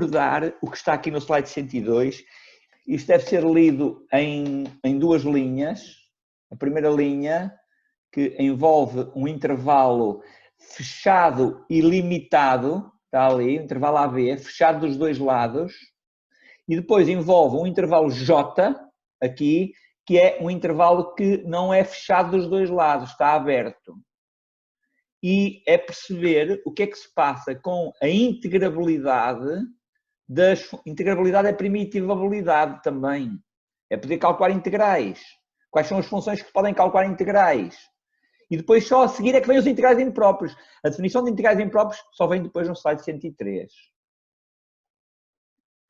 recordar o que está aqui no slide 102. Isto deve ser lido em duas linhas. A primeira linha, que envolve um intervalo fechado e limitado, está ali, um intervalo AB, fechado dos dois lados, e depois envolve um intervalo J, aqui, que é um intervalo que não é fechado dos dois lados, está aberto. E é perceber o que é que se passa com a integrabilidade das... Integrabilidade é primitivabilidade também. É poder calcular integrais. Quais são as funções que podem calcular integrais? E depois só a seguir é que vem os integrais impróprios. A definição de integrais impróprios só vem depois no slide 103.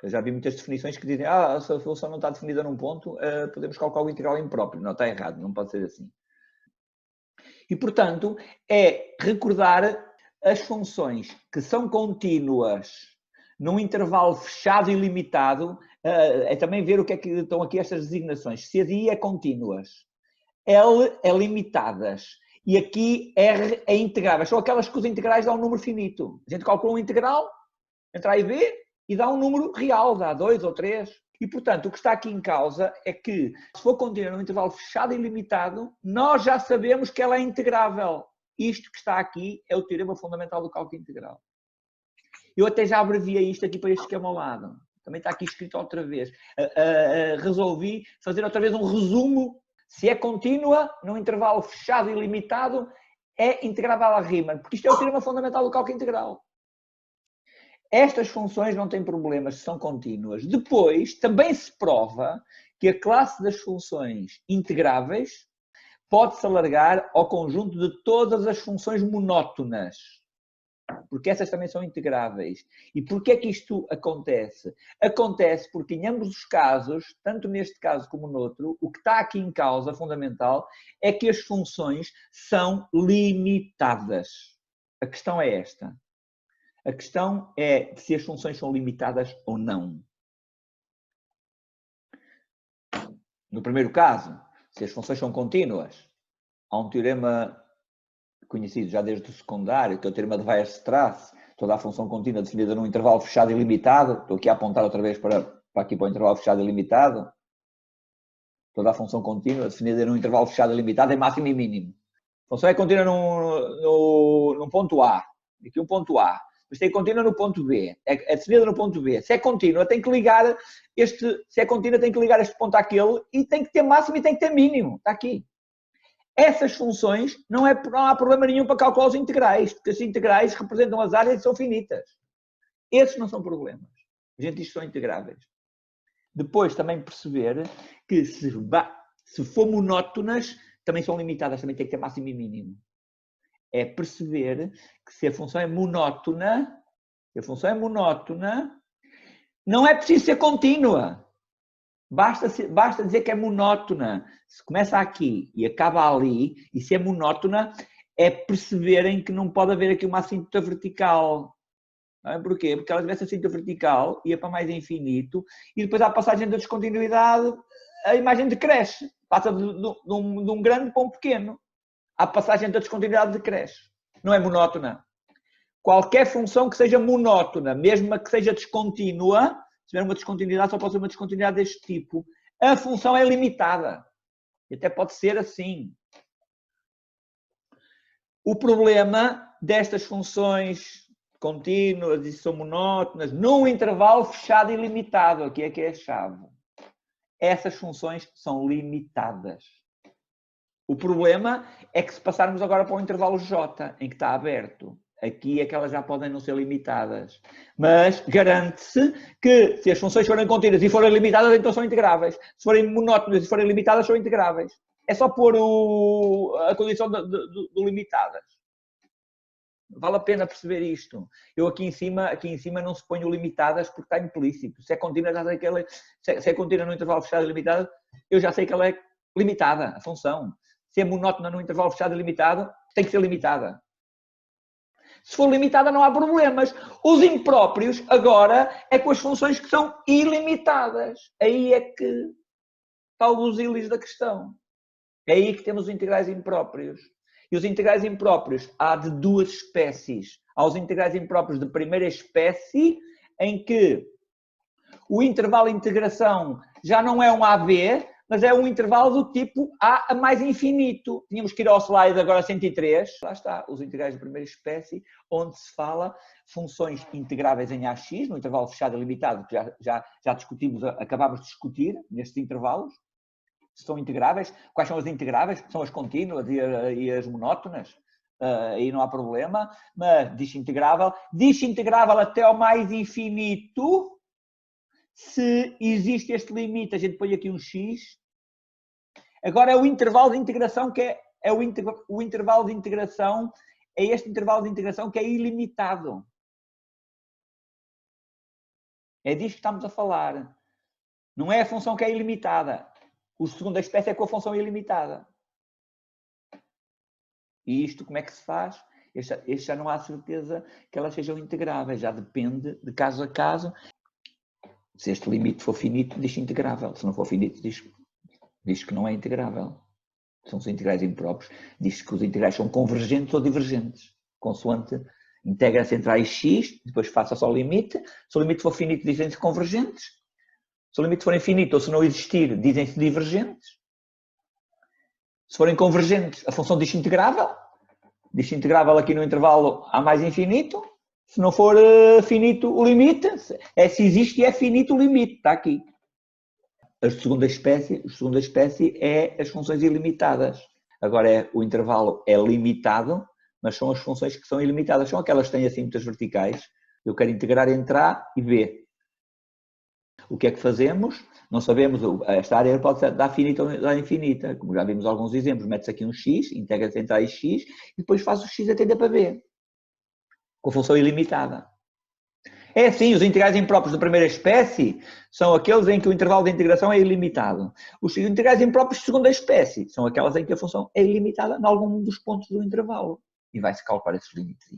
Eu já vi muitas definições que dizem se a função não está definida num ponto, podemos calcular o integral impróprio. Não, está errado, não pode ser assim. E, portanto, é recordar as funções que são contínuas num intervalo fechado e limitado, é também ver o que é que estão aqui estas designações. Se a I é contínuas, L é limitadas e aqui R é integráveis. São aquelas que os integrais dão um número finito. A gente calcula um integral entre A e B e dá um número real, dá 2 ou 3. E, portanto, o que está aqui em causa é que, se for contínua num intervalo fechado e limitado, nós já sabemos que ela é integrável. Isto que está aqui é o teorema fundamental do cálculo integral. Eu até já abreviei isto aqui para este esquema ao lado. Também está aqui escrito outra vez. Resolvi fazer outra vez um resumo. Se é contínua, num intervalo fechado e limitado, é integrável a Riemann. Porque isto é o teorema fundamental do cálculo integral. Estas funções não têm problemas, são contínuas. Depois, também se prova que a classe das funções integráveis pode-se alargar ao conjunto de todas as funções monótonas. Porque essas também são integráveis. E porquê é que isto acontece? Acontece porque em ambos os casos, tanto neste caso como no outro, o que está aqui em causa, fundamental, é que as funções são limitadas. A questão é esta. A questão é se as funções são limitadas ou não. No primeiro caso, se as funções são contínuas, há um teorema conhecido já desde o secundário, que é o teorema de Weierstrass, toda a função contínua definida num intervalo fechado e limitado. Estou aqui a apontar outra vez para o intervalo fechado e limitado. Toda a função contínua definida num intervalo fechado e limitado é máximo e mínimo. A função é contínua num ponto A. Aqui um ponto A. Isto é contínua no ponto B. É definida no ponto B. Se é contínua, tem que ligar este ponto àquele e tem que ter máximo e tem que ter mínimo. Está aqui. Essas funções não há problema nenhum para calcular os integrais, porque as integrais representam as áreas e são finitas. Esses não são problemas. A gente diz que são integráveis. Depois também perceber que se for monótonas, também são limitadas, também tem que ter máximo e mínimo. É perceber que se a função é monótona, não é preciso ser contínua. Basta dizer que é monótona. Se começa aqui e acaba ali, e se é monótona, é perceberem que não pode haver aqui uma assíntota vertical. Não é? Porquê? Porque ela tivesse assíntota vertical, ia para mais infinito, e depois à passagem da descontinuidade, a imagem decresce. Passa de um grande para um pequeno. A passagem da descontinuidade decresce. Não é monótona. Qualquer função que seja monótona, mesmo que seja descontínua, se tiver uma descontinuidade, só pode ser uma descontinuidade deste tipo. A função é limitada. E até pode ser assim. O problema destas funções contínuas e são monótonas, num intervalo fechado e limitado, aqui é que é a chave. Essas funções são limitadas. O problema é que se passarmos agora para o intervalo J, em que está aberto, aqui é que elas já podem não ser limitadas. Mas garante-se que se as funções forem contínuas e forem limitadas, então são integráveis. Se forem monótonas e forem limitadas, são integráveis. É só pôr a condição do limitadas. Vale a pena perceber isto. Eu aqui em cima não se ponho limitadas porque está implícito. Se é contínua, já sei que ela se é contínua no intervalo fechado e limitado, eu já sei que ela é limitada, a função. Se é monótona no intervalo fechado e limitado, tem que ser limitada. Se for limitada, não há problemas. Os impróprios, agora, é com as funções que são ilimitadas. Aí é que está o busilis da questão. É aí que temos os integrais impróprios. E os integrais impróprios há de duas espécies. Há os integrais impróprios de primeira espécie, em que o intervalo de integração já não é um AB, mas é um intervalo do tipo A a mais infinito. Tínhamos que ir ao slide agora 103. Lá está, os integrais de primeira espécie, onde se fala funções integráveis em AX, no intervalo fechado e limitado, que já discutimos, acabámos de discutir nestes intervalos. Se são integráveis. Quais são as integráveis? São as contínuas e as monótonas. Aí não há problema. Mas diz integrável até ao mais infinito. Se existe este limite, a gente põe aqui um X. Agora é o intervalo de integração que é o intervalo de integração, é este intervalo de integração que é ilimitado. É disto que estamos a falar. Não é a função que é ilimitada. O segundo da espécie é com a função ilimitada. E isto como é que se faz? Este já não há certeza que elas sejam integráveis, já depende de caso a caso. Se este limite for finito, diz integrável. Se não for finito, diz que não é integrável. São os integrais impróprios. Diz que os integrais são convergentes ou divergentes. Consoante integra-se entre A e X, depois faça-se ao limite. Se o limite for finito, dizem-se convergentes. Se o limite for infinito ou se não existir, dizem-se divergentes. Se forem convergentes, a função diz integrável. Diz integrável aqui no intervalo A mais infinito. Se não for finito o limite, é se existe e é finito o limite. Está aqui. A segunda espécie é as funções ilimitadas. Agora o intervalo é limitado, mas são as funções que são ilimitadas. São aquelas que têm assímmetras verticais. Eu quero integrar entre A e B. O que é que fazemos? Não sabemos, esta área pode ser da finita ou da infinita. Como já vimos alguns exemplos, mete-se aqui um x, integra-se entre A e x, e depois faz o x atender para B. Com a função ilimitada. É assim, os integrais impróprios da primeira espécie são aqueles em que o intervalo de integração é ilimitado. Os integrais impróprios de segunda espécie são aquelas em que a função é ilimitada em algum dos pontos do intervalo. E vai-se calcular esses limites.